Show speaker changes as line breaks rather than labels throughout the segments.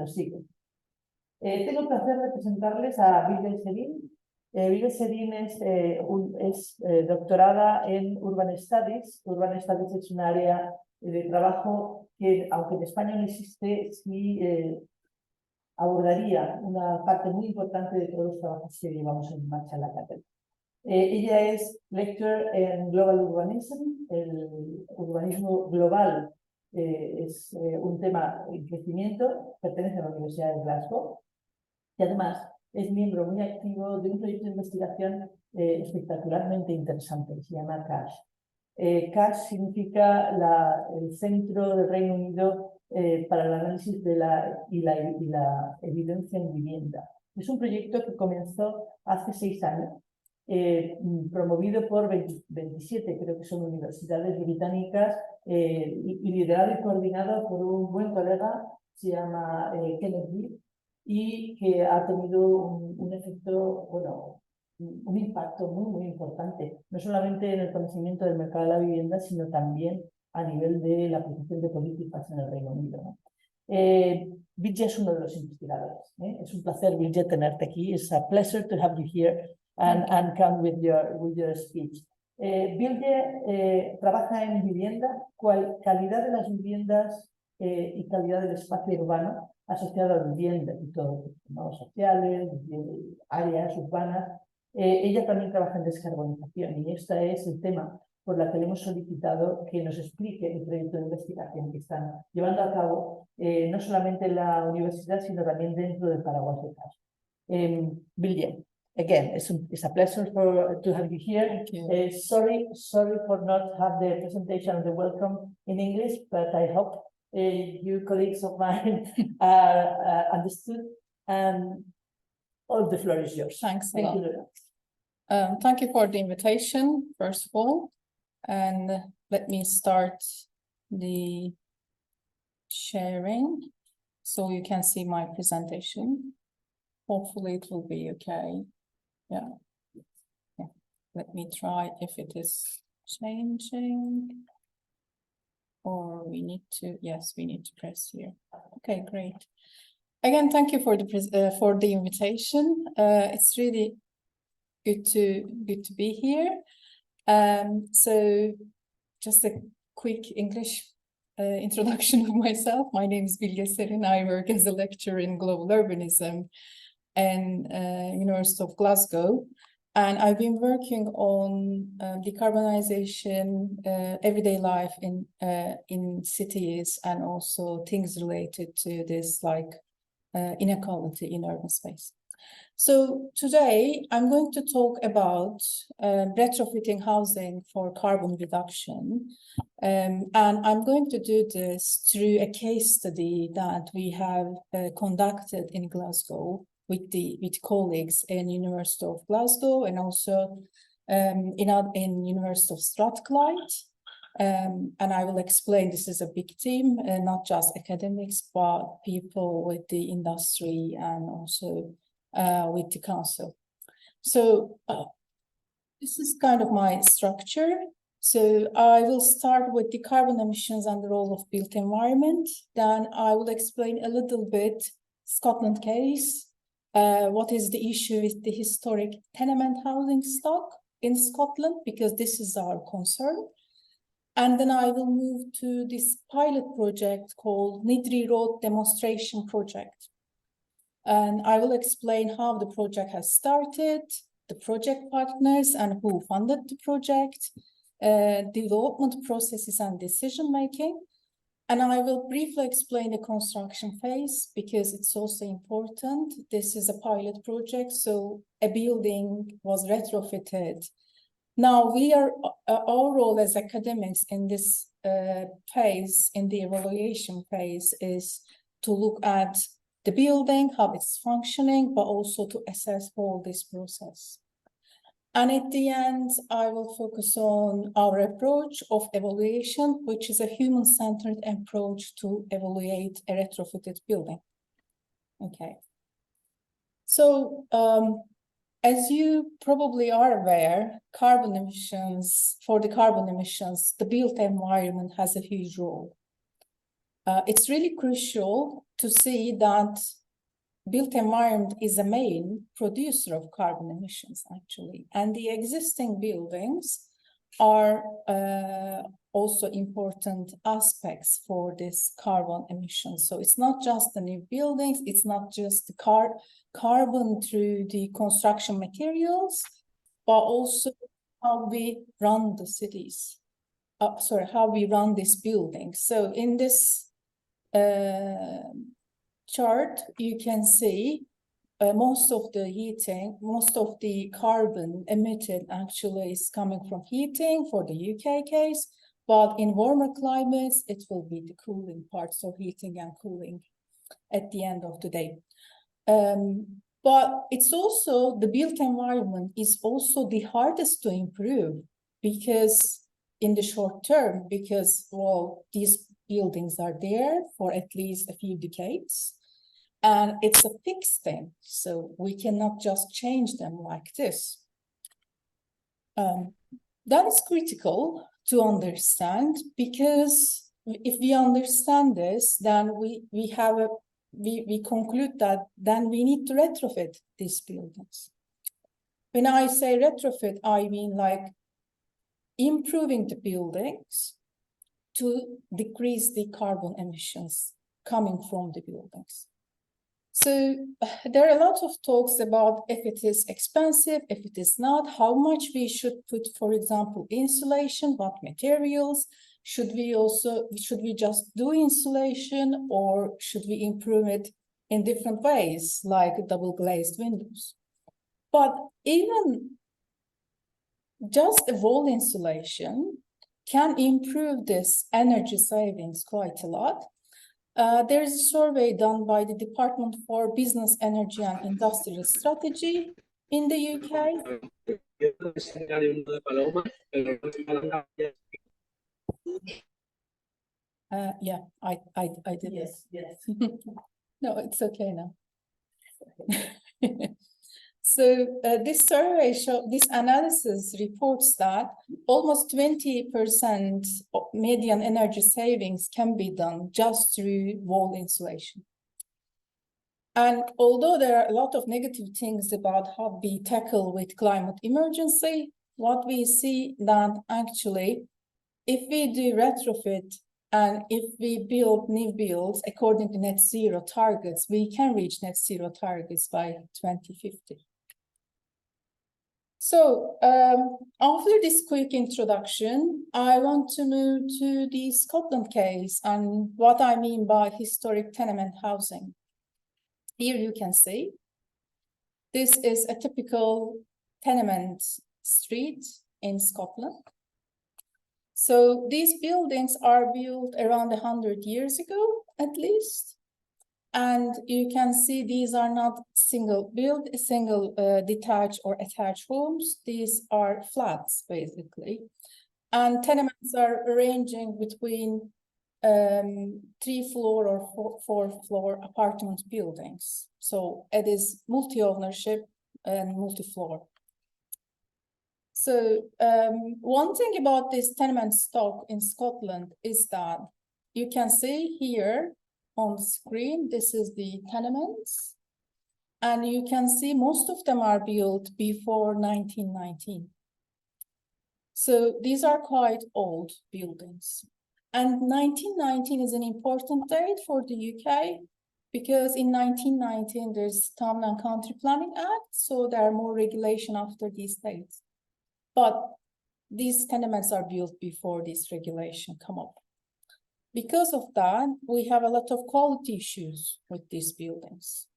nos siguen. Tengo el placer de presentarles a Bilge. Bilge es doctorada en Urban Studies. Urban Studies es un área de trabajo que, aunque en España no existe, sí abordaría una parte muy importante de todos los trabajos que llevamos en marcha en la cátedra. Ella es lecturer en Global Urbanism. El urbanismo global es un tema en crecimiento, pertenece a la Universidad de Glasgow y además es miembro muy activo de un proyecto de investigación espectacularmente interesante que se llama CASH. CASH significa el Centro del Reino Unido para el análisis de la evidencia en vivienda. Es un proyecto que comenzó hace 6 años, promovido por 27, creo que son universidades británicas, y liderado y coordinado por un buen colega, se llama Kenneth Gill, y que ha tenido un efecto, bueno, un impacto muy importante, no solamente en el conocimiento del mercado de la vivienda, sino también a nivel de la aplicación de políticas en el Reino Unido, ¿no? Bilge es uno de los investigadores. Es un placer, Bilge, tenerte aquí. It's a pleasure to have you here and come with your speech. Bilge trabaja en vivienda, calidad de las viviendas y calidad del espacio urbano asociado a vivienda y todo, ¿no? Sociales, áreas urbanas. Ella también trabaja en descarbonización y este es el tema por la que le hemos solicitado que nos explique el proyecto de investigación que están llevando a cabo, no solamente en la universidad, sino también dentro del Paraguay de CASH. Bilge, again, it's a pleasure to have you here. Sorry for not have the presentation and the welcome in English, but I hope you colleagues of mine are understood, and all the floor is yours.
Thanks.
Thank you.
Thank you for the invitation, first of all. And let me start the sharing so you can see my presentation. Hopefully it will be okay. Yeah. Let me try if it is changing. Or we need to, yes, we need to press here. Okay, great. Again, thank you for the invitation. It's really good to be here. So just a quick English introduction of myself. My name is Bilge. I work as a lecturer in global urbanism and University of Glasgow. And I've been working on decarbonization, everyday life in cities, and also things related to this, like inequality in urban space. So today I'm going to talk about retrofitting housing for carbon reduction. And I'm going to do this through a case study that we have conducted in Glasgow with colleagues in University of Glasgow and also in University of Strathclyde. And I will explain, this is a big team, not just academics, but people with the industry and also with the council. So this is kind of my structure. So I will start with the carbon emissions and the role of built environment. Then I will explain a little bit Scotland case. What is the issue with the historic tenement housing stock in Scotland, because this is our concern. And then I will move to this pilot project called Nidri Road Demonstration Project. And I will explain how the project has started, the project partners and who funded the project, development processes and decision making. And I will briefly explain the construction phase because it's also important. This is a pilot project, so a building was retrofitted. Now our role as academics in this phase, in the evaluation phase, is to look at the building, how it's functioning, but also to assess all this process. And at the end, I will focus on our approach of evaluation, which is a human-centered approach to evaluate a retrofitted building. Okay. So, as you probably are aware, for the carbon emissions, the built environment has a huge role. it's really crucial to see that built environment is a main producer of carbon emissions, actually. And the existing buildings are also important aspects for this carbon emissions. So it's not just the new buildings, it's not just the carbon through the construction materials, but also how we run the cities. How we run these buildings. So in this chart, you can see most of the heating, most of the carbon emitted actually is coming from heating for the UK case, but in warmer climates, it will be the cooling parts of heating and cooling at the end of the day. But it's also, the built environment is also the hardest to improve because in the short term, because, well, these buildings are there for at least a few decades, and it's a fixed thing, so we cannot just change them like this. That is critical to understand, because if we understand this, then we conclude that then we need to retrofit these buildings. When I say retrofit, I mean like improving the buildings to decrease the carbon emissions coming from the buildings. So there are a lot of talks about if it is expensive, if it is not, how much we should put, for example, insulation, what materials, should we just do insulation, or should we improve it in different ways, like double glazed windows? But even just a wall insulation can improve this energy savings quite a lot. There is a survey done by the Department for Business, Energy and Industrial Strategy in the UK. Yeah, I did.
Yes, yes.
No, it's okay now. So this survey this analysis reports that almost 20% of median energy savings can be done just through wall insulation. And although there are a lot of negative things about how we tackle with climate emergency, what we see that actually, if we do retrofit and if we build new builds according to net zero targets, we can reach net zero targets by 2050. So after this quick introduction, I want to move to the Scotland case and what I mean by historic tenement housing. Here you can see, this is a typical tenement street in Scotland. So these buildings are built around 100 years ago, at least. And you can see these are not single detached or attached homes. These are flats, basically. And tenements are ranging between 3-floor or 4-floor apartment buildings. So it is multi-ownership and multi-floor. So one thing about this tenement stock in Scotland is that you can see here on the screen, this is the tenements, and you can see most of them are built before 1919. So these are quite old buildings. And 1919 is an important date for the UK because in 1919 there's Town and Country Planning Act, so there are more regulation after these dates. But these tenements are built before this regulation come up. Because of that, we have a lot of quality issues with these buildings.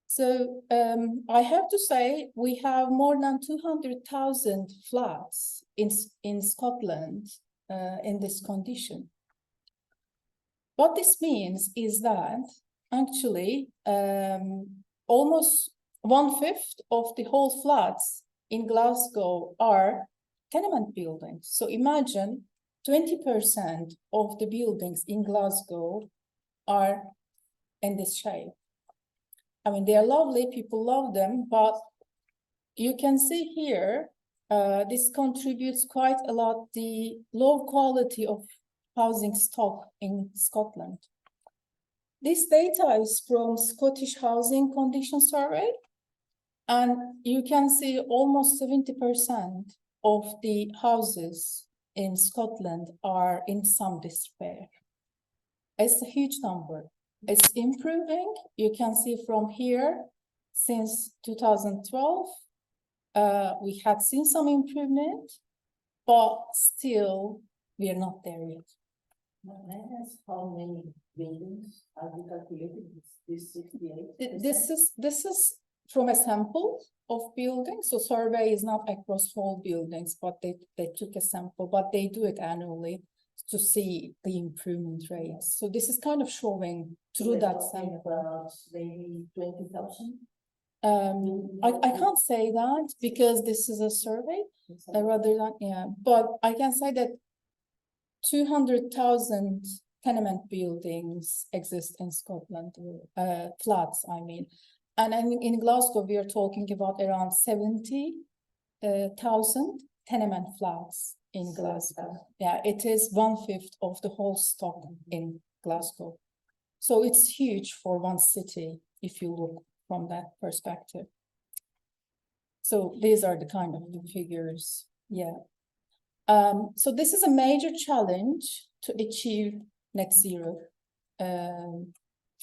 So I have to say, we have more than 200,000 flats in Scotland in this condition. What this means is that actually almost 1/5 of the whole flats in Glasgow are tenement buildings. So imagine 20% of the buildings in Glasgow are in this shape. I mean, they are lovely, people love them, but you can see here, this contributes quite a lot the low quality of housing stock in Scotland. This data is from Scottish Housing Condition Survey, and you can see almost 70% of the houses in Scotland are in some disrepair. It's a huge number. It's improving. You can see from here, since 2012, we had seen some improvement, but still we are not there yet.
May I ask how many buildings have you calculated this 68%?
This is from a sample of buildings. So survey is not across whole buildings, but they took a sample, but they do it annually to see the improvement rates. So this is kind of showing through that sample.
About maybe 20,000?
I can't say that because this is a survey rather than, yeah, but I can say that 200,000 tenement buildings exist in Scotland, flats, I mean. And in Glasgow, we are talking about around 70,000 tenement flats in Glasgow. Yeah, it is 1/5 of the whole stock in Glasgow. So it's huge for one city, if you look from that perspective. So these are the kind of the figures, yeah. So this is a major challenge to achieve net zero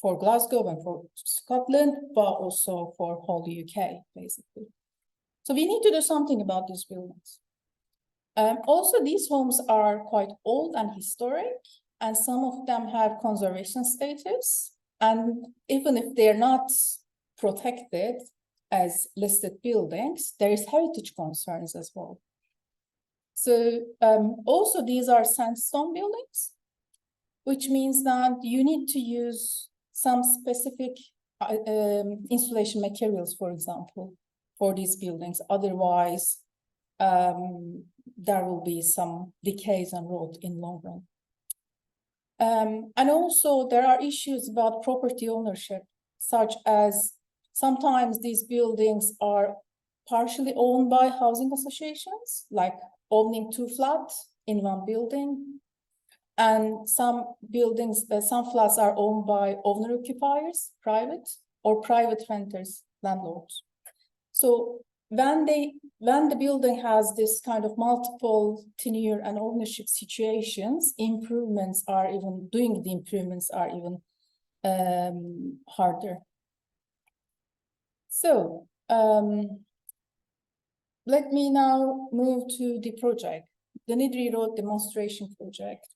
for Glasgow and for Scotland, but also for whole UK, basically. So we need to do something about these buildings. Also, these homes are quite old and historic, and some of them have conservation status. And even if they're not protected as listed buildings, there is heritage concerns as well. So also these are sandstone buildings, which means that you need to use some specific insulation materials, for example, for these buildings. Otherwise, there will be some decays and rot in long run. And also there are issues about property ownership, such as sometimes these buildings are partially owned by housing associations, like owning 2 flats in one building. And some buildings, some flats are owned by owner occupiers, private, or private renters, landlords. So when the building has this kind of multiple tenure and ownership situations, doing the improvements are even harder. So let me now move to the project, the Nidri Road demonstration project.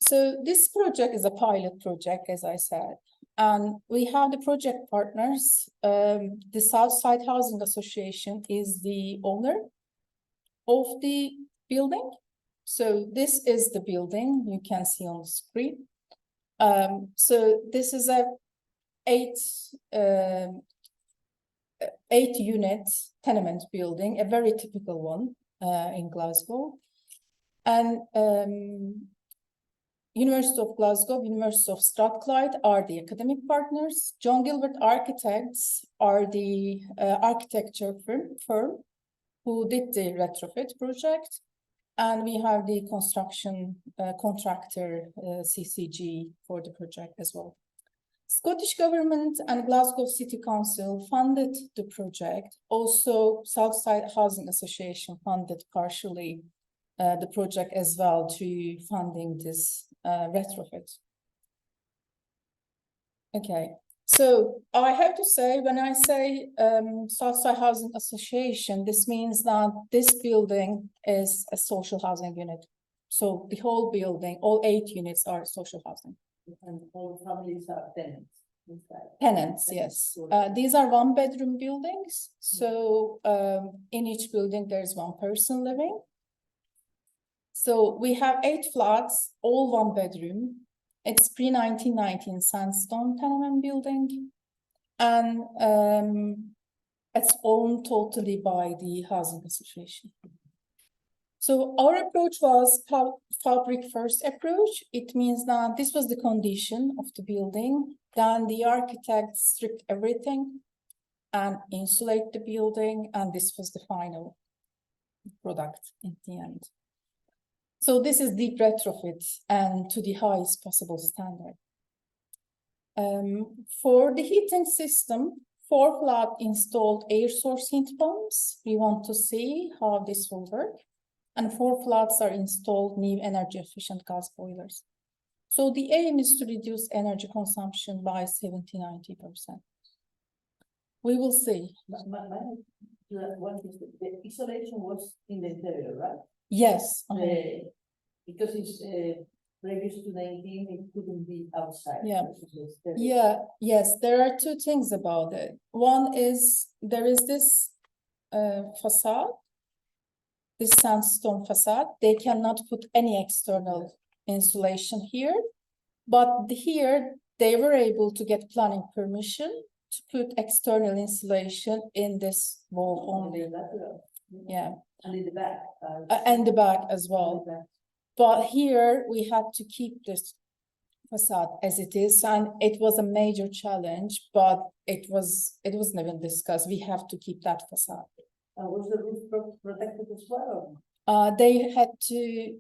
So this project is a pilot project, as I said, and we have the project partners. The Southside Housing Association is the owner of the building. So this is the building you can see on the screen. So this is a 8-unit tenement building, a very typical one in Glasgow. And University of Glasgow, University of Strathclyde are the academic partners. John Gilbert Architects are the architecture firm who did the retrofit project. And we have the construction contractor, CCG, for the project as well. Scottish Government and Glasgow City Council funded the project. Also, Southside Housing Association funded partially the project as well to funding this retrofit. Okay, so I have to say, when I say Southside Housing Association, this means that this building is a social housing unit. So the whole building, all 8 units are social housing.
And all families are tenants inside.
Tenants, yes. These are 1-bedroom buildings. So in each building, there's 1 person living. So we have 8 flats, all 1 bedroom. It's pre-1919 sandstone tenement building. And it's owned totally by the housing association. So our approach was fabric first approach. It means that this was the condition of the building. Then the architect stripped everything and insulate the building. And this was the final product in the end. So this is deep retrofit and to the highest possible standard. For the heating system, 4 flat installed air source heat pumps. We want to see how this will work. And 4 flats are installed new energy efficient gas boilers. So the aim is to reduce energy consumption by 70–90%. We will see.
One is the isolation was in the interior, right?
Yes.
Because it's previous to 19, it couldn't be outside.
Yeah. Yeah. Yes, there are 2 things about it. One is there is this facade, this sandstone facade. They cannot put any external insulation here, but here they were able to get planning permission to put external insulation in this wall only. Yeah.
And in the back.
And the back as well. But here we had to keep this facade as it is, and it was a major challenge, but it was never discussed. We have to keep that facade.
Was the roof protected as well?
They had to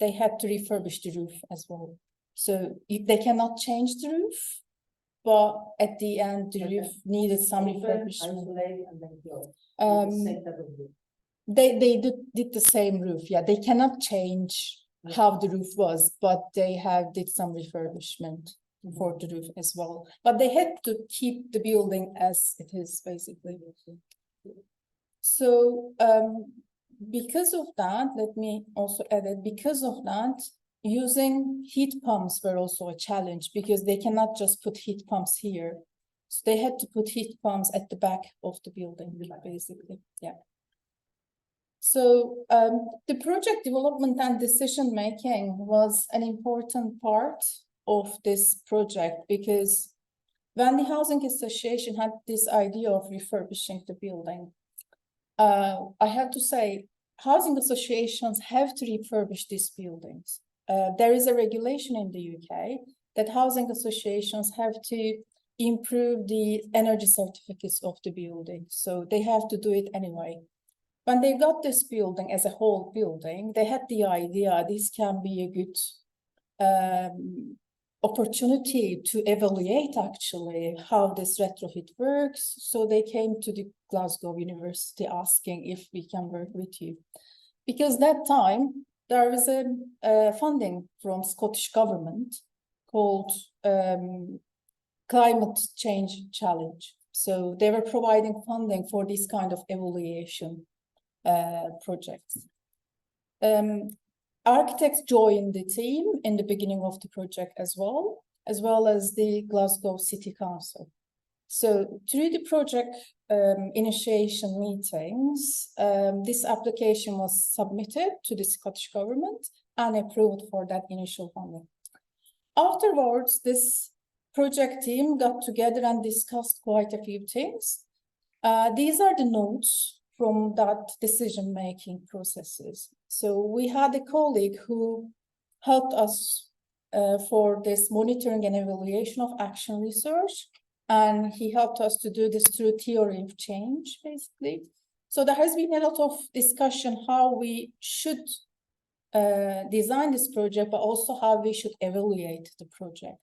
refurbish the roof as well. So they cannot change the roof, but at the end the roof needed some refurbishment. They did the same roof. Yeah, they cannot change how the roof was, but they did some refurbishment for the roof as well. But they had to keep the building as it is, basically. So because of that, let me also add it, because of that, using heat pumps were also a challenge because they cannot just put heat pumps here. So they had to put heat pumps at the back of the building, basically. Yeah. So the project development and decision making was an important part of this project because when the housing association had this idea of refurbishing the building, I have to say, housing associations have to refurbish these buildings. There is a regulation in the UK that housing associations have to improve the energy certificates of the building. So they have to do it anyway. When they got this building as a whole building, they had the idea this can be a good opportunity to evaluate actually how this retrofit works. So they came to the Glasgow University asking if we can work with you. Because that time there was a funding from Scottish government called Climate Change Challenge. So they were providing funding for this kind of evaluation projects. Architects joined the team in the beginning of the project as well as the Glasgow City Council. So through the project initiation meetings, this application was submitted to the Scottish government and approved for that initial funding. Afterwards, this project team got together and discussed quite a few things. These are the notes from that decision-making processes. So we had a colleague who helped us for this monitoring and evaluation of action research, and he helped us to do this through theory of change, basically. So there has been a lot of discussion how we should design this project, but also how we should evaluate the project.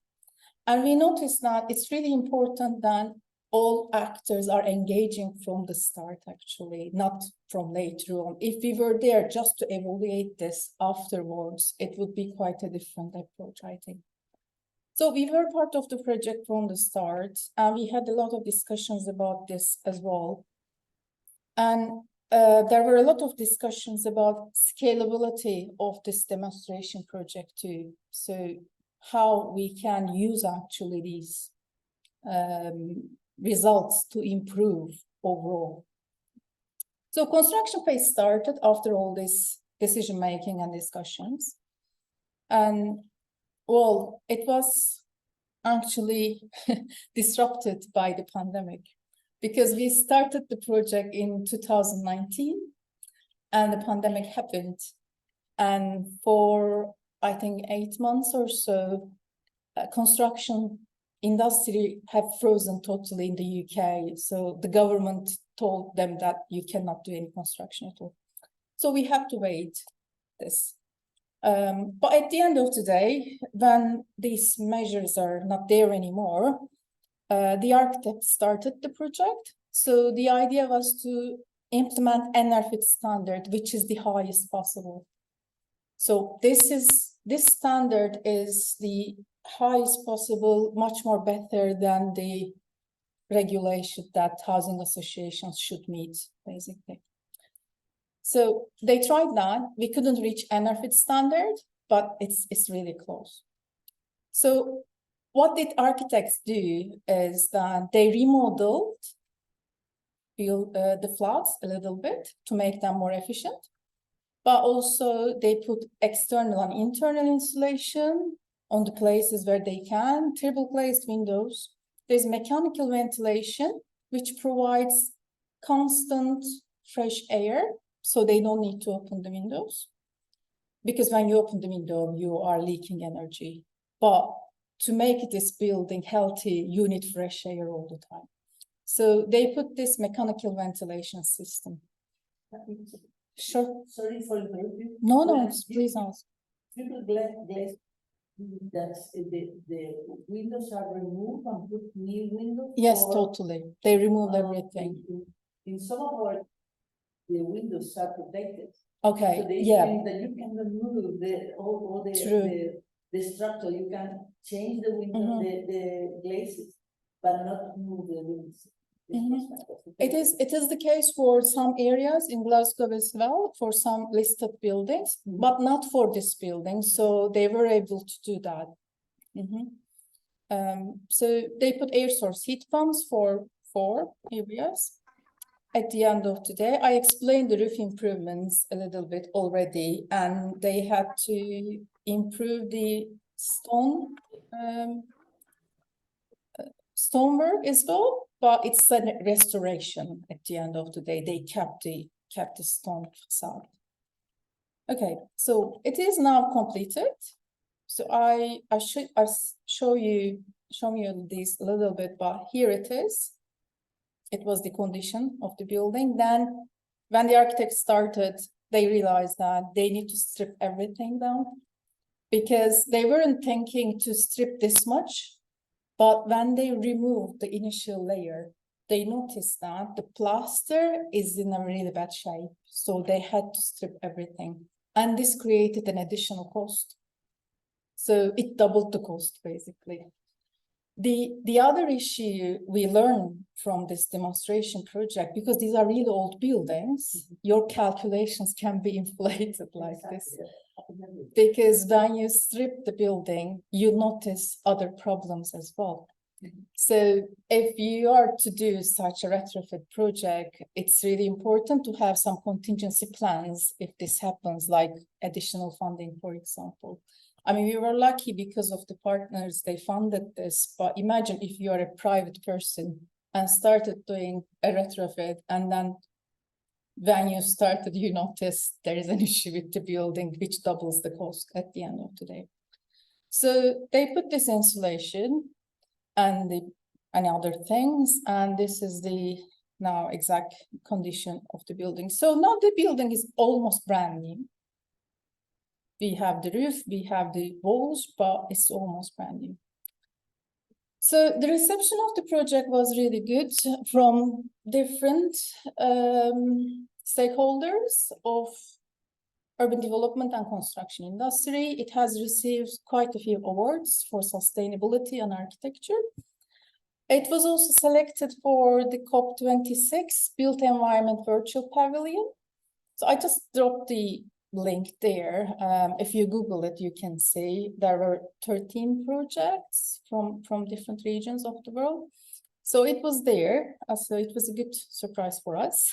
And we noticed that it's really important that all actors are engaging from the start, actually, not from later on. If we were there just to evaluate this afterwards, it would be quite a different approach, I think. So we were part of the project from the start, and we had a lot of discussions about this as well. And there were a lot of discussions about scalability of this demonstration project too. So how we can use actually these results to improve overall. So construction phase started after all this decision making and discussions. And well, it was actually disrupted by the pandemic because we started the project in 2019 and the pandemic happened. And for, I think, 8 months or so, construction industry have frozen totally in the UK. So the government told them that you cannot do any construction at all. So we had to wait. this. But at the end of the day, when these measures are not there anymore, the architect started the project. So the idea was to implement NRFIT standard, which is the highest possible. So this standard is the highest possible, much more better than the regulation that housing associations should meet, basically. So they tried that. We couldn't reach NRFIT standard, but it's really close. So what did architects do is that they remodeled the flats a little bit to make them more efficient, but also they put external and internal insulation on the places where they can, triple glazed windows. There's mechanical ventilation, which provides constant fresh air, so they don't need to open the windows. Because when you open the window, you are leaking energy. But to make this building healthy, you need fresh air all the time. So they put this mechanical ventilation system. Sure.
Sorry for interrupting.
No, please ask.
Triple glass, that's the windows are removed and put new windows?
Yes, totally. They removed everything.
In some of our, the windows are protected.
Okay,
So they
yeah.
think that you can remove all the structure. You can change the window, the glazes, but not remove the windows.
It is the case for some areas in Glasgow as well, for some listed buildings, but not for this building. So they were able to do that. So they put air source heat pumps for 4 areas. At the end of the day, I explained the roof improvements a little bit already, and they had to improve the stonework as well, but it's a restoration at the end of the day. They kept the stone facade. Okay, so it is now completed. So I show you this a little bit, but here it is. It was the condition of the building. Then when the architects started, they realized that they need to strip everything down because they weren't thinking to strip this much. But when they removed the initial layer, they noticed that the plaster is in a really bad shape. So they had to strip everything. And this created an additional cost. So it doubled the cost, basically. The other issue we learned from this demonstration project, because these are really old buildings, your calculations can be inflated like this. Because when you strip the building, you notice other problems as well. So if you are to do such a retrofit project, it's really important to have some contingency plans if this happens, like additional funding, for example. I mean, we were lucky because of the partners, they funded this, but imagine if you are a private person and started doing a retrofit, and then when you started, you notice there is an issue with the building, which doubles the cost at the end of the day. So they put this insulation and other things, and this is the now exact condition of the building. So now the building is almost brand new. We have the roof, we have the walls, but it's almost brand new. So the reception of the project was really good from different stakeholders of urban development and construction industry. It has received quite a few awards for sustainability and architecture. It was also selected for the COP26 Built Environment Virtual Pavilion. So I just dropped the link there. If you Google it, you can see there were 13 projects from different regions of the world. So it was there. So it was a good surprise for us.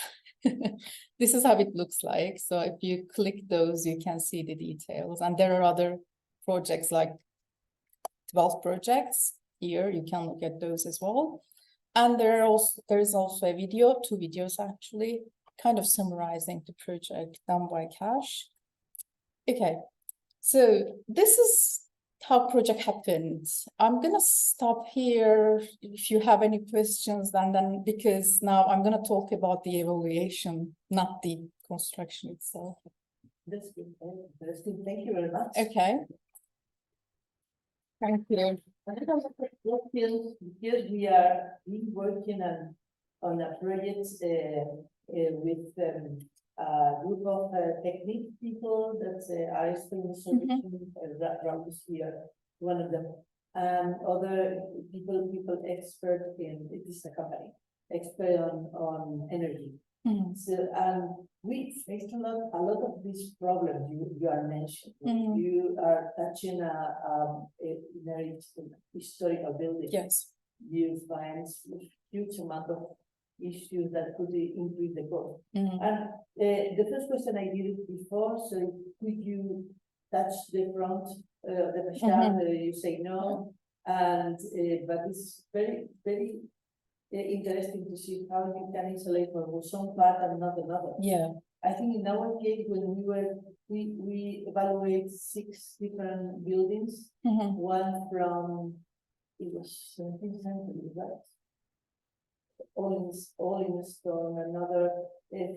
This is how it looks like. So if you click those, you can see the details. And there are other projects, like 12 projects here. You can look at those as well. And there is also a video, 2 videos actually, kind of summarizing the project done by Cash. Okay, so this is how project happened. I'm gonna stop here if you have any questions, and then because now I'm gonna talk about the evaluation, not the construction itself.
That's good. Interesting. Thank you very much.
Okay. Thank you.
Here we are working on a project with a group of technique people that are studying solutions. Raul here, one of them, and other people expert in, it is a company, expert on energy. So, and we faced a lot of these problems you are mentioning. You are touching a very historical building.
Yes.
You find a huge amount of issues that could increase the cost. And the first question I did it before, so could you touch the front, the facade? You say no, and but it's very interesting to see how you can insulate for some part and not another.
Yeah.
I think in our case, when we evaluate 6 different buildings, one from, it was 17th century, right? All in stone, another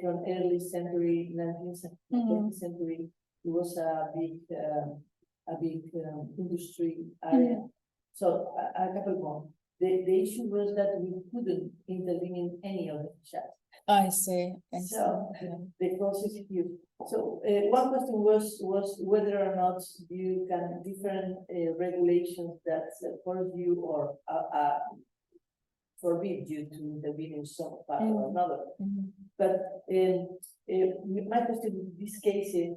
from early century, 19th century, 20th century. It was a big industry area. So a couple more. The issue was that we couldn't intervene in any of the shots.
I see.
So the cost is huge. So one question was whether or not you can different regulations that force you or forbid you to intervene in some part or another. But my question in this case is,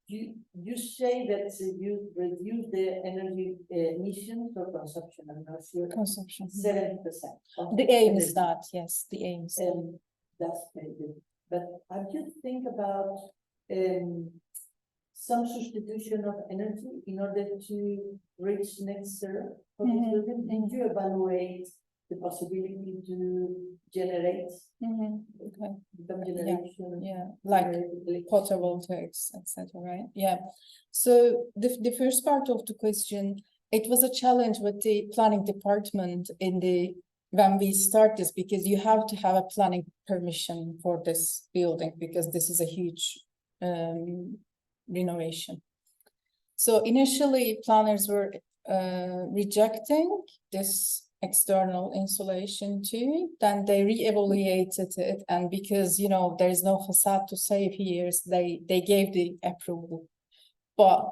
you say that you reduce the energy emissions or consumption? I'm not sure.
Consumption.
70%.
The aim is that, yes, the aim is
that. That's very good. But have you think about some substitution of energy in order to reach net zero for this building? Did you evaluate the possibility to generate some generation?
Yeah, like photovoltaics, etc. Right? Yeah. So the first part of the question, it was a challenge with the planning department when we start this, because you have to have a planning permission for this building, because this is a huge renovation. So initially planners were rejecting this external insulation too. Then they re-evaluated it, and because there is no facade to save here, they gave the approval. But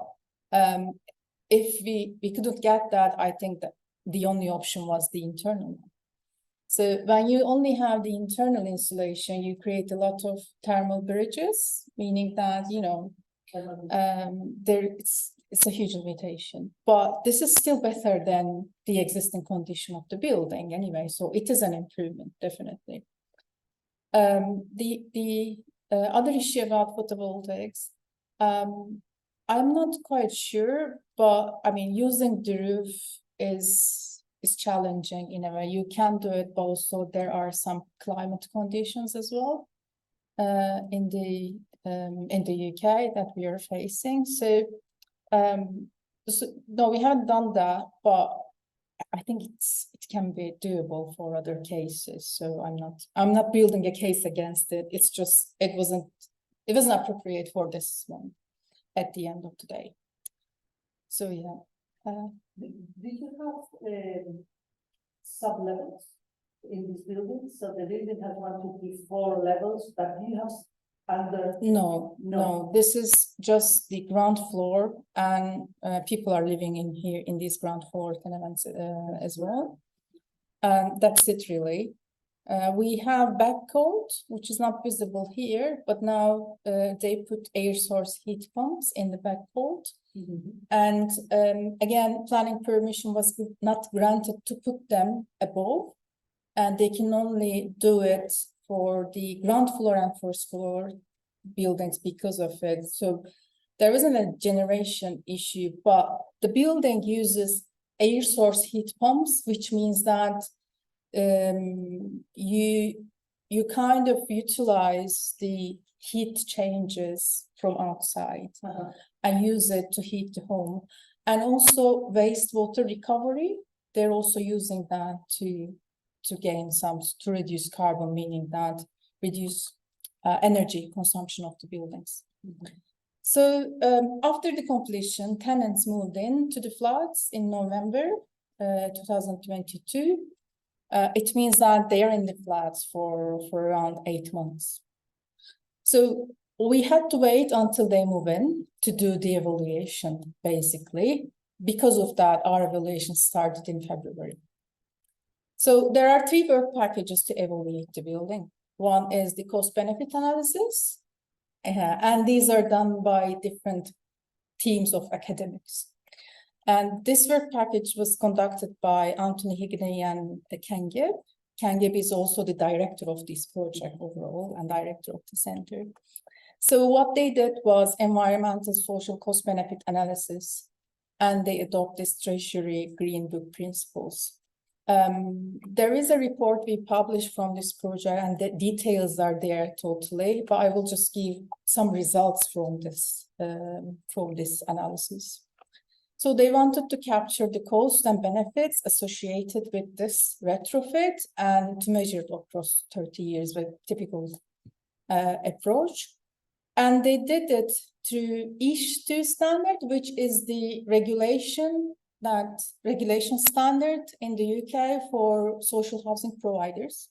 if we couldn't get that, I think that the only option was the internal one. So when you only have the internal insulation, you create a lot of thermal bridges, meaning that it's a huge limitation. But this is still better than the existing condition of the building anyway, so it is an improvement, definitely. The other issue about photovoltaics, I'm not quite sure, but I mean, using the roof is challenging in a way. You can do it, but also there are some climate conditions as well in the UK that we are facing. So no, we haven't done that, but I think it can be doable for other cases. So I'm not building a case against it. It's just it wasn't appropriate for this one at the end of the day. So yeah.
Did you have sub-levels in this building? So the building has 1, 2, 3, 4 levels, but do you have under?
No. This is just the ground floor, and people are living in here in these ground floor tenements as well. That's it really. We have back court, which is not visible here, but now they put air source heat pumps in the back court. And again, planning permission was not granted to put them above, and they can only do it for the ground floor and first floor buildings because of it. So there isn't a generation issue, but the building uses air source heat pumps, which means that you kind of utilize the heat changes from outside and use it to heat the home. And also wastewater recovery, they're also using that to reduce carbon, meaning that reduce energy consumption of the buildings. So after the completion, tenants moved in to the flats in November 2022. It means that they are in the flats for around 8 months. So we had to wait until they move in to do the evaluation, basically. Because of that, our evaluation started in February. So there are 3 work packages to evaluate the building. One is the cost-benefit analysis, and these are done by different teams of academics. And this work package was conducted by Anthony Higney and Ken Gibb. Ken Gibb is also the director of this project overall and director of the center. So what they did was environmental social cost-benefit analysis, and they adopt this Treasury Green Book principles. There is a report we published from this project, and the details are there totally, but I will just give some results from this analysis. So they wanted to capture the costs and benefits associated with this retrofit and to measure it across 30 years with typical approach. And they did it through ISH2 standard, which is the regulation standard in the UK for social housing providers,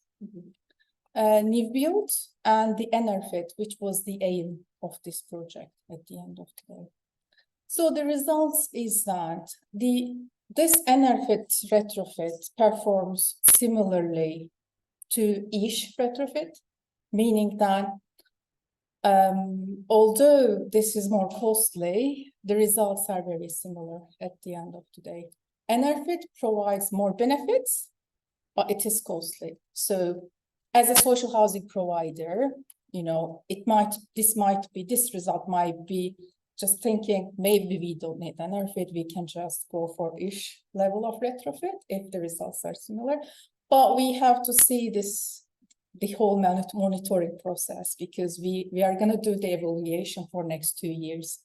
new build, and the NRFIT, which was the aim of this project at the end of the day. So the results is that this NRFIT retrofit performs similarly to ISH retrofit, meaning that although this is more costly, the results are very similar at the end of the day. NRFIT provides more benefits, but it is costly. So as a social housing provider, you know, this result might be just thinking, maybe we don't need NRFIT, we can just go for ISH level of retrofit if the results are similar. But we have to see the whole monitoring process, because we are going to do the evaluation for next 2 years.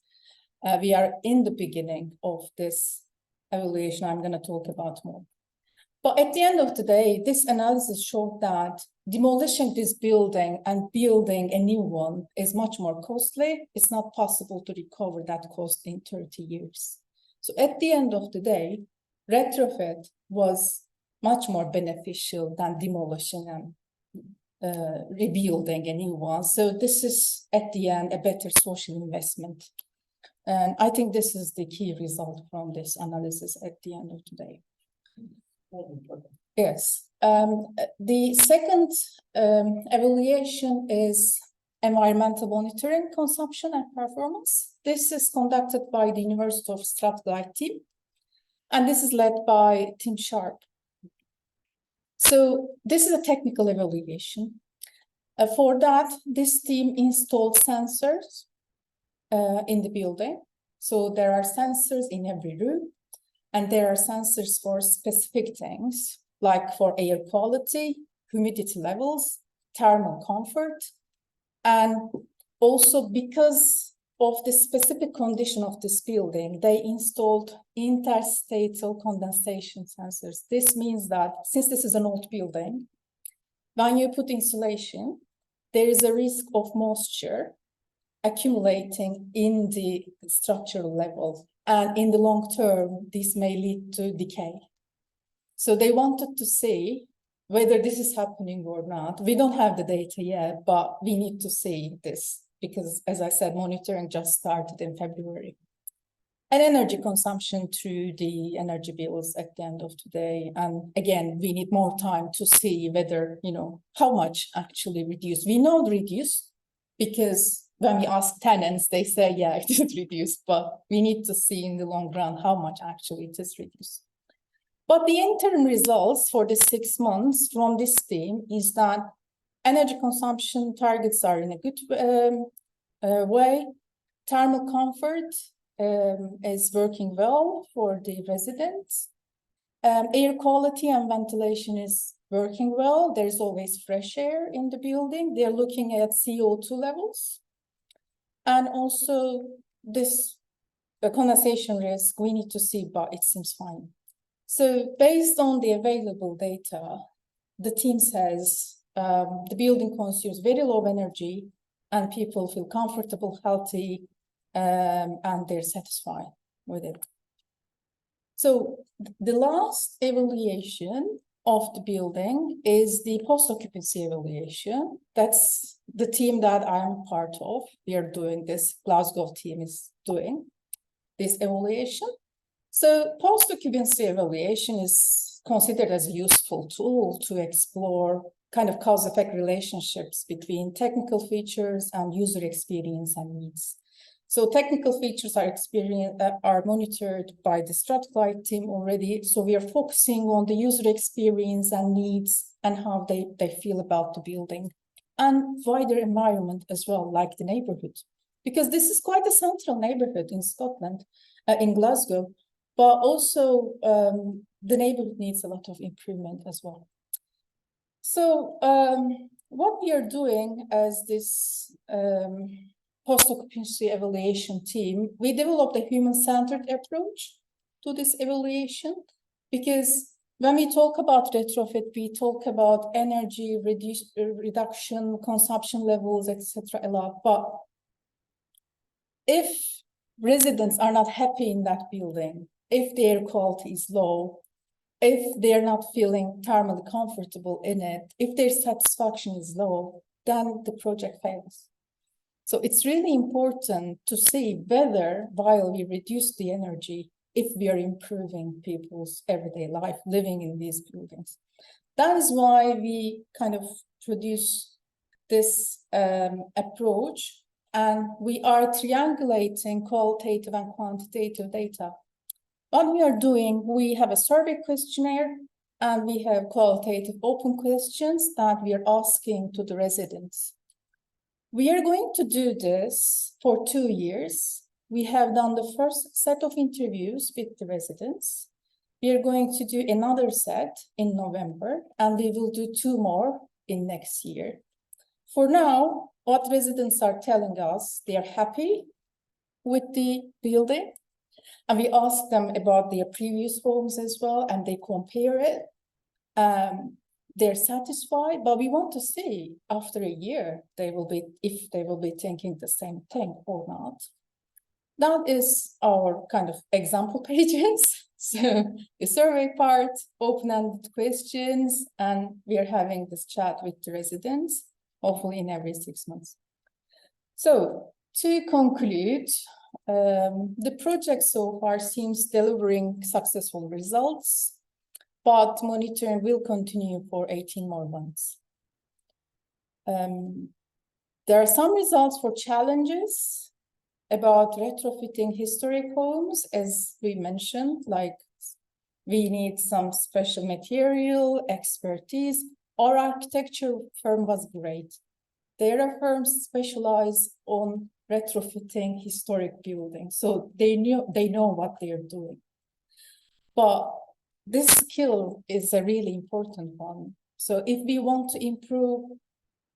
We are in the beginning of this evaluation. I'm going to talk about more. But at the end of the day, this analysis showed that demolishing this building and building a new one is much more costly. It's not possible to recover that cost in 30 years. So at the end of the day, retrofit was much more beneficial than demolishing and rebuilding a new one. So this is at the end a better social investment. And I think this is the key result from this analysis at the end of the day. Yes. The second evaluation is environmental monitoring, consumption and performance. This is conducted by the University of Strathclyde team, and this is led by Tim Sharp. So this is a technical evaluation. For that, this team installed sensors in the building. So there are sensors in every room, and there are sensors for specific things, like for air quality, humidity levels, thermal comfort, and also because of the specific condition of this building, they installed interstatal condensation sensors. This means that since this is an old building, when you put insulation, there is a risk of moisture accumulating in the structural level. And in the long term, this may lead to decay. So they wanted to see whether this is happening or not. We don't have the data yet, but we need to see this because, as I said, monitoring just started in February. And energy consumption through the energy bills at the end of the day. And again, we need more time to see whether, you know, how much actually reduced. We know it reduced because when we ask tenants, they say, yeah, it is reduced, but we need to see in the long run how much actually it is reduced. But the interim results for the 6 months from this team is that energy consumption targets are in a good way. Thermal comfort is working well for the residents. Air quality and ventilation is working well. There's always fresh air in the building. They're looking at CO2 levels. And also this condensation risk, we need to see, but it seems fine. So based on the available data, the team says the building consumes very low energy and people feel comfortable, healthy, and they're satisfied with it. So the last evaluation of the building is the post-occupancy evaluation. That's the team that I'm part of. We are doing this, Glasgow team is doing this evaluation. So post-occupancy evaluation is considered as a useful tool to explore kind of cause-effect relationships between technical features and user experience and needs. So technical features are monitored by the Strathclyde team already. So we are focusing on the user experience and needs and how they feel about the building and wider environment as well, like the neighborhood. Because this is quite a central neighborhood in Scotland, in Glasgow, but also the neighborhood needs a lot of improvement as well. So what we are doing as this post-occupancy evaluation team, we developed a human-centered approach to this evaluation, because when we talk about retrofit, we talk about energy reduction, consumption levels, etc. a lot. But if residents are not happy in that building, if their quality is low, if they're not feeling thermally comfortable in it, if their satisfaction is low, then the project fails. So it's really important to see whether, while we reduce the energy, if we are improving people's everyday life living in these buildings. That is why we kind of produce this approach, and we are triangulating qualitative and quantitative data. What we are doing, we have a survey questionnaire, and we have qualitative open questions that we are asking to the residents. We are going to do this for 2 years. We have done the first set of interviews with the residents. We are going to do another set in November, and we will do 2 more in next year. For now, what residents are telling us, they are happy with the building, and we ask them about their previous homes as well, and they compare it. They're satisfied, but we want to see after a year if they will be thinking the same thing or not. That is our kind of example pages. So the survey part, open-ended questions, and we are having this chat with the residents, hopefully in every 6 months. So to conclude, the project so far seems delivering successful results, but monitoring will continue for 18 more months. There are some results for challenges about retrofitting historic homes, as we mentioned, like we need some special material, expertise. Our architecture firm was great. Their firms specialize on retrofitting historic buildings, so they know what they're doing. But this skill is a really important one. So if we want to improve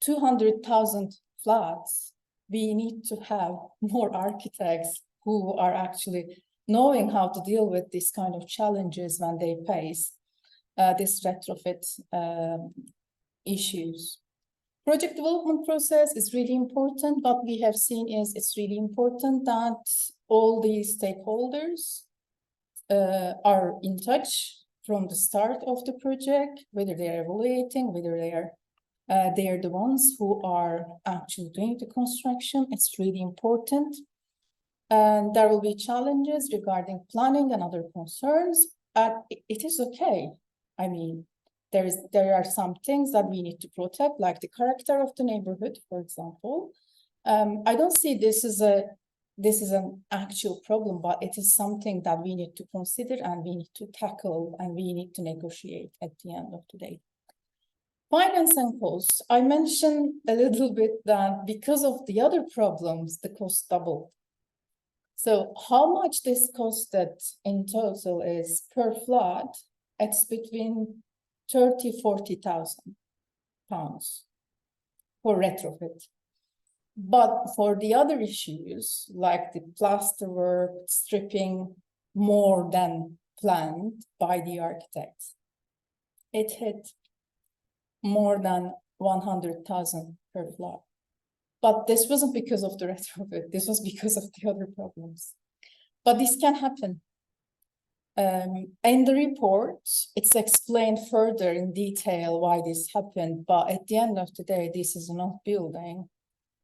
200,000 flats, we need to have more architects who are actually knowing how to deal with this kind of challenges when they face this retrofit issues. Project development process is really important. What we have seen is it's really important that all the stakeholders are in touch from the start of the project, whether they are evaluating, whether they are the ones who are actually doing the construction. It's really important. And there will be challenges regarding planning and other concerns. It is okay. I mean, there are some things that we need to protect, like the character of the neighborhood, for example. I don't see this is an actual problem, but it is something that we need to consider and we need to tackle and we need to negotiate at the end of the day. Finance and costs. I mentioned a little bit that because of the other problems, the cost doubled. So how much this costed in total is per flat, it's between 30,000–40,000 pounds for retrofit. But for the other issues, like the plasterwork, stripping more than planned by the architects, it hit more than 100,000 per flat. But this wasn't because of the retrofit. This was because of the other problems. But this can happen. In the report, it's explained further in detail why this happened. But at the end of the day, this is not building.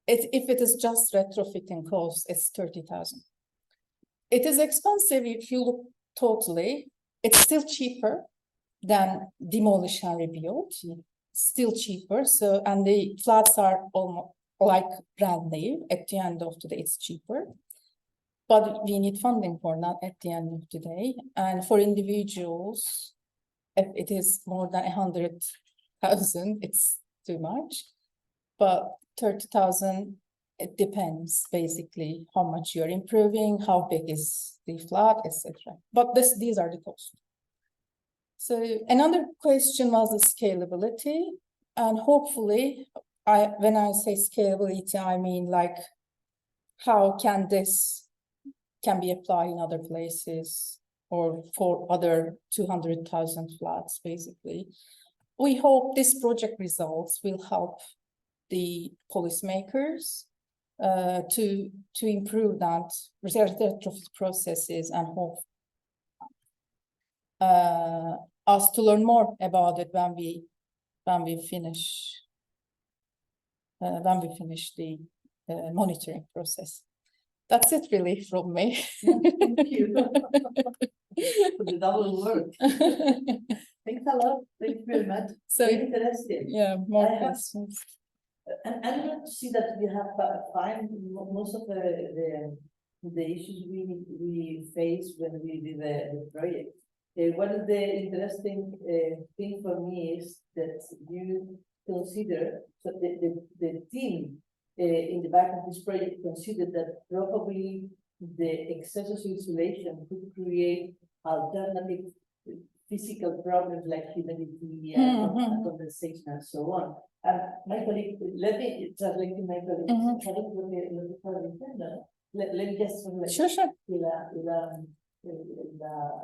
If it is just retrofitting cost, it's 30,000. It is expensive if you look totally. It's still cheaper than demolish and rebuild. Still cheaper. So, and the flats are almost like brand new. At the end of the day, it's cheaper. But we need funding for that at the end of the day. And for individuals, if it is more than 100,000, it's too much. But 30,000, it depends basically how much you're improving, how big is the flat, etc. But these are the costs. So another question was the scalability, and hopefully, when I say scalability, I mean like how this can be applied in other places or for other 200,000 flats, basically. We hope this project results will help the policymakers to improve that retrofit processes, and hope us to learn more about it when we finish the monitoring process. That's it really from me.
Thank you for the double work. Thanks a lot. Thank you very much.
So
very interesting.
Yeah, more questions.
And I want to see that you have found most of the issues we face when we did the project. One of the interesting thing for me is that you consider, so the team in the back of this project considered that probably the excessive insulation could create alternative physical problems like humidity and condensation and so on. And my colleague, let me translate to my colleague. Let me just
Sure.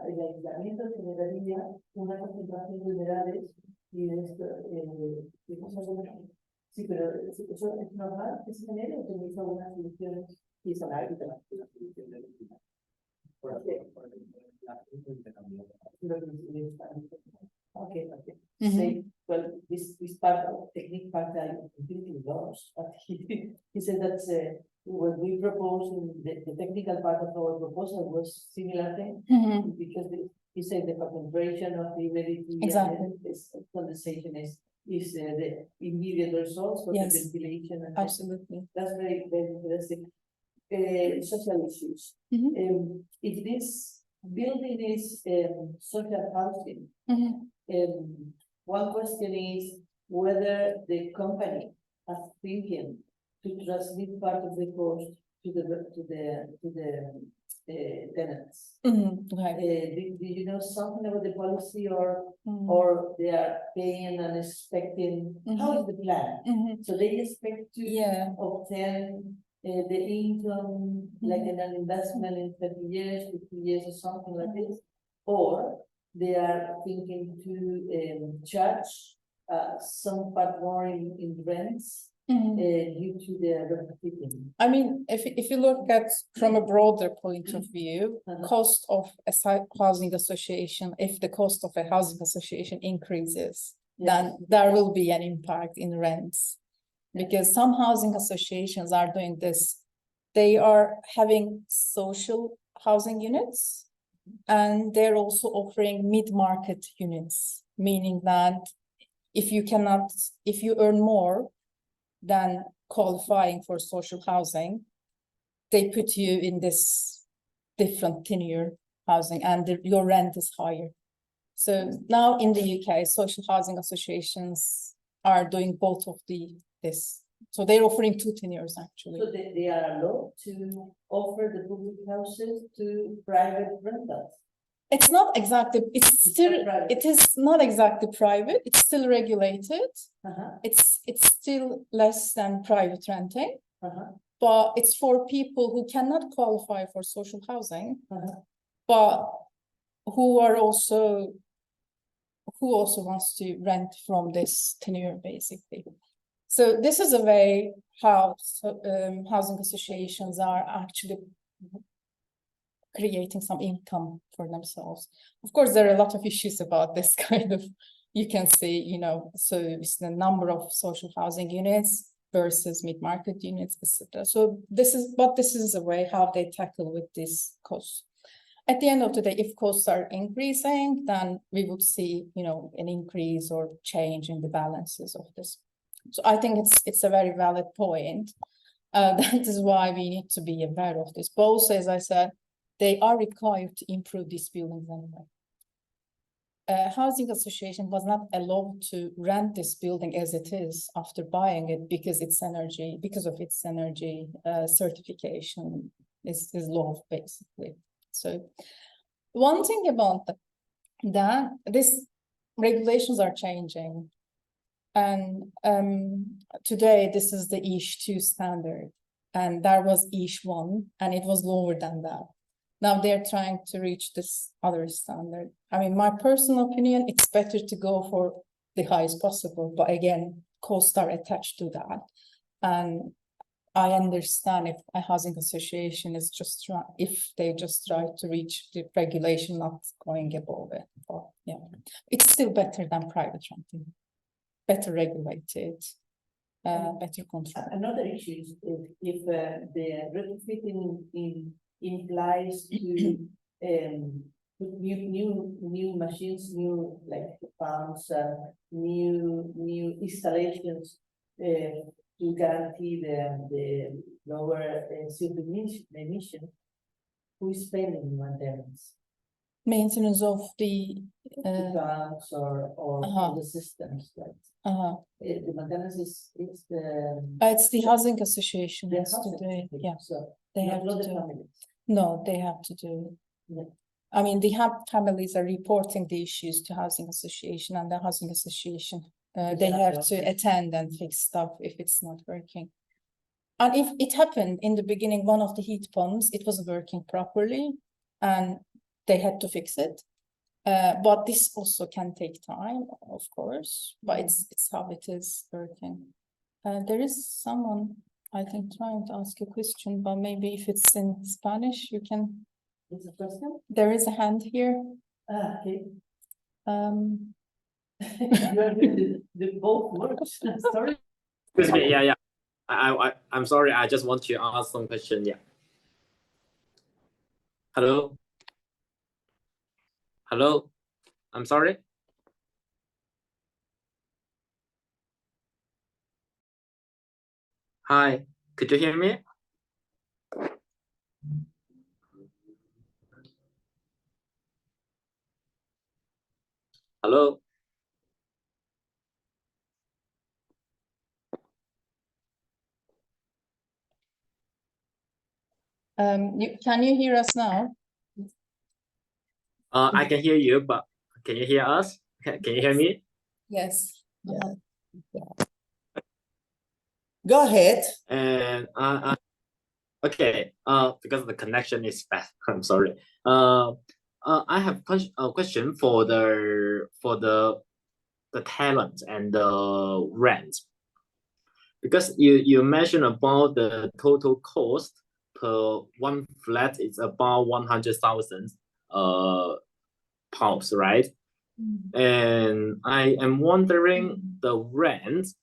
El aislamiento generaría una concentración de humedades y de esto, sí, pero eso es normal que se genere o tenéis algunas soluciones y son algunas soluciones. Okay. Say, well, this part of technique part I completely lost, but he said that what we proposed in the technical part of our proposal was similar thing, because he said the concentration of the humidity and this condensation is the immediate results for the ventilation. And
absolutely.
That's very, very interesting. Social issues. If this building is social housing, one question is whether the company is thinking to transmit part of the cost to the tenants. Do you know something about the policy, or they are paying and expecting? How is the plan? So they expect to obtain the income like an investment in 30 years, 50 years, or something like this, or they are thinking to charge some part more in rents due to the retrofitting.
I mean, if you look at from a broader point of view, cost of a housing association, if the cost of a housing association increases, then there will be an impact in rents. Because some housing associations are doing this. They are having social housing units, and they're also offering mid-market units, meaning that if you earn more than qualifying for social housing, they put you in this different tenure housing, and your rent is higher. So now in the UK, social housing associations are doing both of this. So they're offering 2 tenures actually.
So they are allowed to offer the public houses to private rentals.
It's not exactly, it is not exactly private, it's still regulated. It's still less than private renting, but it's for people who cannot qualify for social housing, but who also wants to rent from this tenure basically. So this is a way how housing associations are actually creating some income for themselves. Of course, there are a lot of issues about this kind of, you can see, you know, so it's the number of social housing units versus mid-market units, etc. So this is a way how they tackle with this cost. At the end of the day, if costs are increasing, then we would see, you know, an increase or change in the balances of this. So I think it's a very valid point. That is why we need to be aware of this. But also, as I said, they are required to improve these buildings anyway. Housing association was not allowed to rent this building as it is after buying it because its energy certification is low, basically. So one thing about that these regulations are changing. And today this is the ISH 2 standard, and there was ISH 1, and it was lower than that. Now they're trying to reach this other standard. I mean, my personal opinion, it's better to go for the highest possible, but again, costs are attached to that. And I understand if a housing association is if they just try to reach the regulation, not going above it. But yeah, it's still better than private renting. Better regulated, better control.
Another issue is if the retrofitting implies to new machines, new like pumps, new installations to guarantee the lower CO2 emission. Who is paying the maintenance?
Maintenance of the
pumps or the systems, right? The maintenance is the
it's the housing association has to do it. Yeah,
so
they have to
the
do.
families.
No, they have to do.
Yeah.
I mean, the families are reporting the issues to housing association, and the housing association they have to attend and fix stuff if it's not working. And if it happened in the beginning, one of the heat pumps, it wasn't working properly, and they had to fix it. But this also can take time, of course, but it's how it is working. There is someone, I think, trying to ask a question, but maybe if it's in Spanish, you can.
Is the question?
There is a hand here.
Okay.
You
are doing the both words. Sorry.
Excuse me. Yeah. I'm sorry. I just want to ask some question. Yeah. Hello. Hello. I'm sorry. Hi. Could you hear me? Hello.
Can you hear us now?
I can hear you, but can you hear us? Can you hear me?
Yes.
Yeah. Go ahead.
And okay. Because the connection is bad. I'm sorry. I have a question for the talent and the rent. Because you mentioned about the total cost per one flat is about 100,000 pounds, right? And I am wondering the rent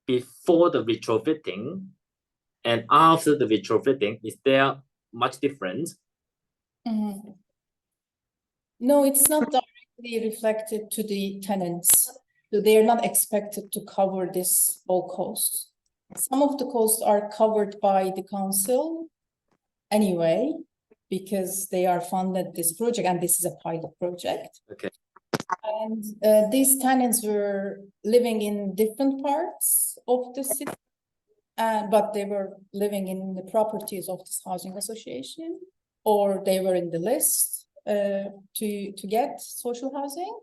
before the retrofitting and after the retrofitting, is there much difference?
No, it's not directly reflected to the tenants. So they are not expected to cover this all costs. Some of the costs are covered by the council anyway, because they are funded this project, and this is a pilot project.
Okay.
And these tenants were living in different parts of the city, but they were living in the properties of this housing association, or they were in the list to get social housing,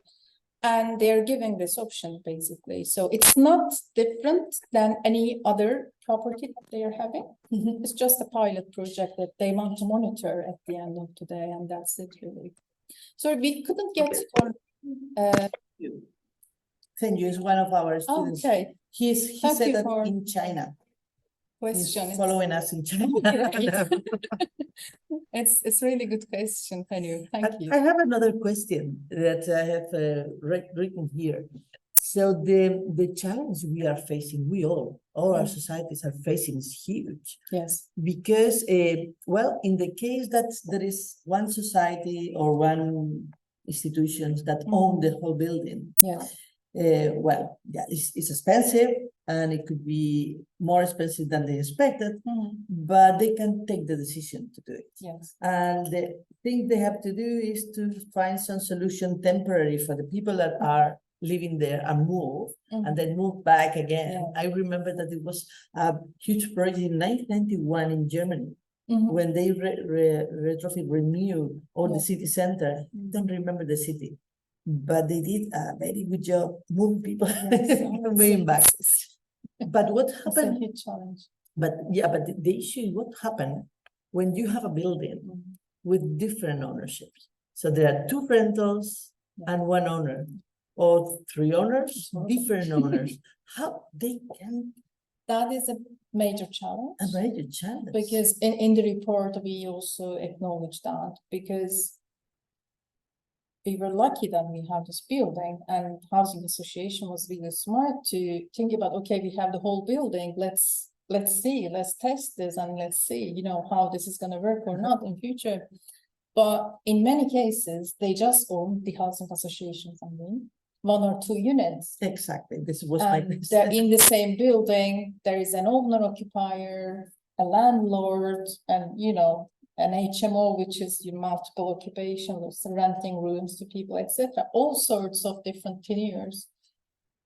and they're giving this option basically. So it's not different than any other property that they are having. It's just a pilot project that they want to monitor at the end of the day, and that's it really. So we couldn't get for
Thank you. Is one of our students.
okay.
He
Thank
said
you
that
for
in China. He's
question.
following us in China.
Great. It's really good question, Penny. Thank you.
I have another question that I have written here. So the challenge we are facing, all our societies are facing, is huge.
Yes.
Because, well, in the case that there is one society or one institutions that own the whole building,
Yes.
well, yeah, it's expensive, and it could be more expensive than they expected, but they can take the decision to do it.
Yes.
And the thing they have to do is to find some solution temporary for the people that are living there and move, and then move back again.
Yeah.
I remember that it was a huge project in 1991 in Germany, when they renewed all the city center. I don't remember the city, but they did a very good job moving people moving back. But what
It's a
happened?
huge challenge.
But yeah, but the issue is what happened when you have a building with different ownerships. So there are two rentals and one owner, or three owners, different owners. How they can?
That is a major challenge.
A major challenge.
Because in the report, we also acknowledge that, because we were lucky that we have this building, and housing association was really smart to think about, okay, we have the whole building, let's see, let's test this, and let's see, you know, how this is going to work or not in future. But in many cases, they just own the housing association funding, one or two units.
Exactly. This was my question.
They're in the same building. There is an owner occupier, a landlord, and, you know, an HMO, which is your multiple occupations, renting rooms to people, etc. All sorts of different tenures.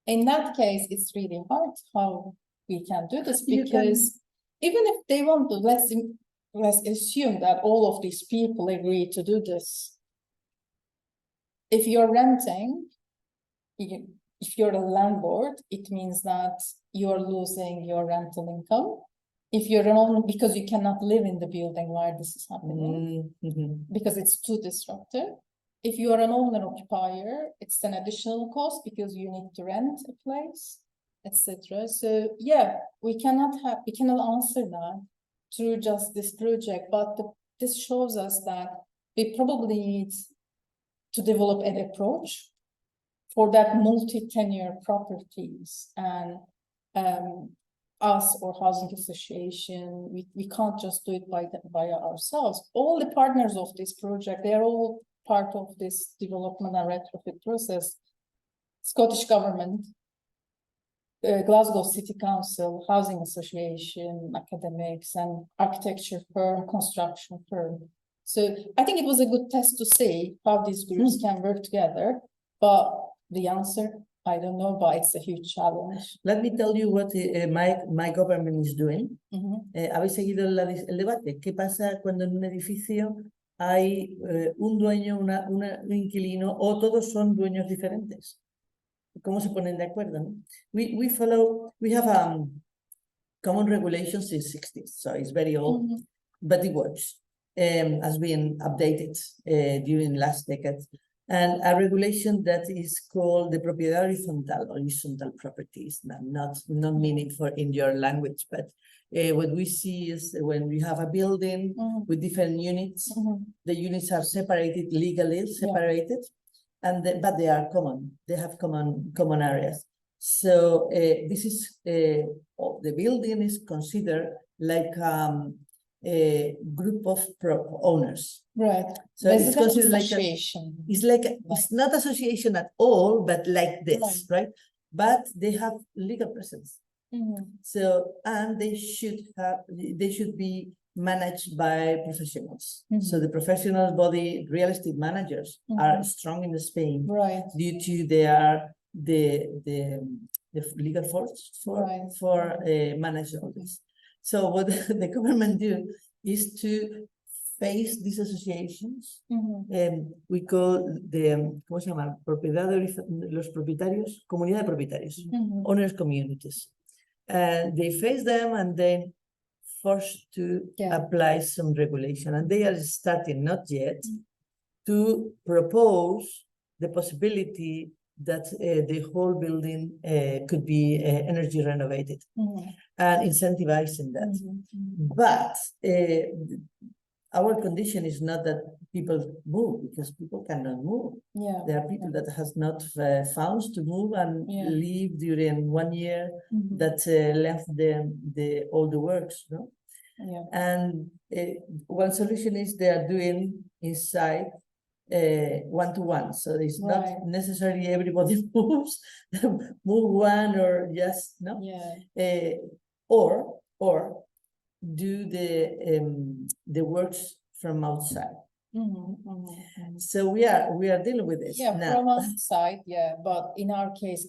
In that case, it's really hard how we can do this, because even if they want to, let's assume that all of these people agree to do this. If you're renting, if you're a landlord, it means that you're losing your rental income. If you're an owner, because you cannot live in the building while this is happening, because it's too disruptive. If you are an owner occupier, it's an additional cost because you need to rent a place, etc. So yeah, we cannot answer that through just this project, but this shows us that we probably need to develop an approach for that multi-tenure properties, and us or housing association, we can't just do it by ourselves. All the partners of this project, they're all part of this development and retrofit process. Scottish Government, Glasgow City Council, Housing Association, academics, and architecture firm, construction firm. So I think it was a good test to see how these groups can work together, but the answer, I don't know, but it's a huge challenge.
Let me tell you what my government is doing. ¿Habéis seguido el debate? ¿Qué pasa cuando en un edificio hay un dueño, un inquilino, o todos son dueños diferentes? ¿Cómo se ponen de acuerdo? ¿No? We have common regulations since the 60s, so it's very old, but it works. Has been updated during last decade. And a regulation that is called the propiedad horizontal properties, not meaning for in your language, but what we see is when we have a building with different units, the units are separated, legally separated, and but they are common. They have common areas. So this is the building is considered like a group of owners.
Right.
So it's considered like
association.
It's not association at all, but like this, right? But they have legal presence. So, and they should be managed by professionals. So the professional body, real estate managers are strong in Spain,
right?
Due to they are the legal force for managing all this. So what the government do is to face these associations. We call the, ¿cómo se llama? Propiedad de los propietarios, comunidad de propietarios, owners communities. They face them and then forced to apply some regulation. And they are starting, not yet, to propose the possibility that the whole building could be energy renovated
Mhm,
and incentivizing that.
mhm, mhm.
But our condition is not that people move, because people cannot move.
Yeah.
There are people that has not funds to move and
Yeah.
live during 1 year
Mhm.
that left all the works, no?
Yeah.
And one solution is they are doing inside one-to-one. So it's
Right.
not necessarily everybody moves, move one or just, no?
Yeah.
Or do the works from outside.
Mhm, mhm, mhm.
So we are dealing with this
Yeah,
now.
from outside, yeah, but in our case,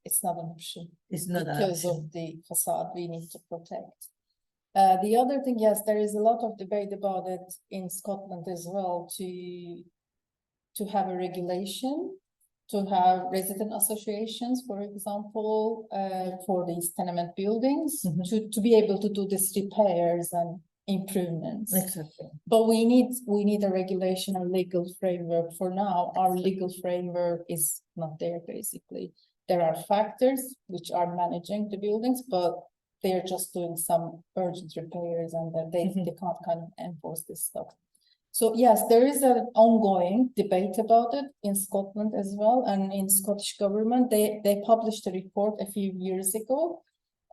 it's not an option
It's not an
because
option.
of the facade we need to protect. The other thing, yes, there is a lot of debate about it in Scotland as well, to have a regulation, to have resident associations, for example, for these tenement buildings,
Mhm.
to be able to do these repairs and improvements.
Exactly.
But we need a regulation, a legal framework. For now, our legal framework is not there, basically. There are factors which are managing the buildings, but they're just doing some urgent repairs, and that they can't kind of enforce this stuff. So yes, there is an ongoing debate about it in Scotland as well, and in Scottish government. They published a report a few years ago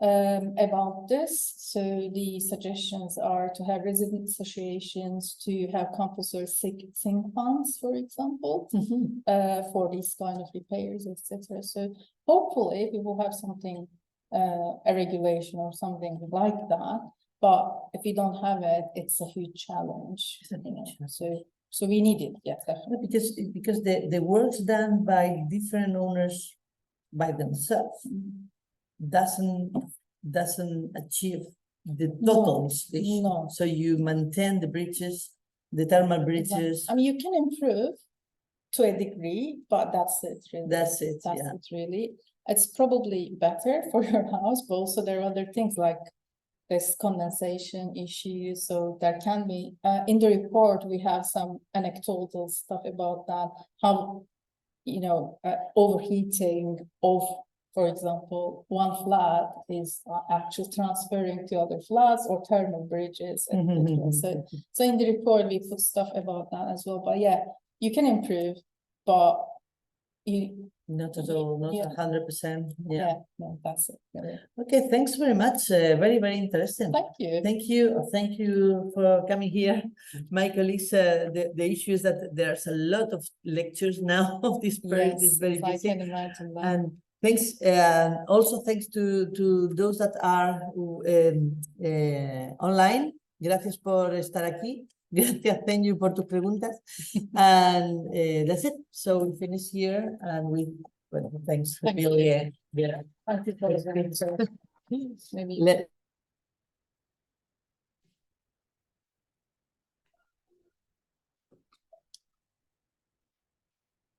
about this. So the suggestions are to have resident associations, to have compulsory sink funds, for example, for these kind of repairs, etc. So hopefully we will have something, a regulation or something like that. But if we don't have it, it's a huge challenge. So we need it, yeah, definitely.
Because the works done by different owners by themselves doesn't achieve the total installation.
No.
So you maintain the bridges, the thermal bridges.
I mean, you can improve to a degree, but that's it, really.
That's it,
That's
yeah.
it, really. It's probably better for your house, but also there are other things like this condensation issue. So there can be, in the report, we have some anecdotal stuff about that, how, overheating of, for example, one flat is actually transferring to other flats or thermal bridges, etc. So in the report, we put stuff about that as well. But yeah, you can improve, but
not at all, not 100%.
Yeah, no, that's it. Yeah.
Okay, thanks very much. Very, very interesting.
Thank you.
Thank you for coming here. My colleagues, the issue is that there's a lot of lectures now of this period. Is very busy.
I can imagine that.
And thanks, also thanks to those that are online. Gracias por estar aquí. Gracias, thank you por tus preguntas. And that's it. So we finish here, and thanks.
Thank you.
Really, yeah.
Thank you for the
Maybe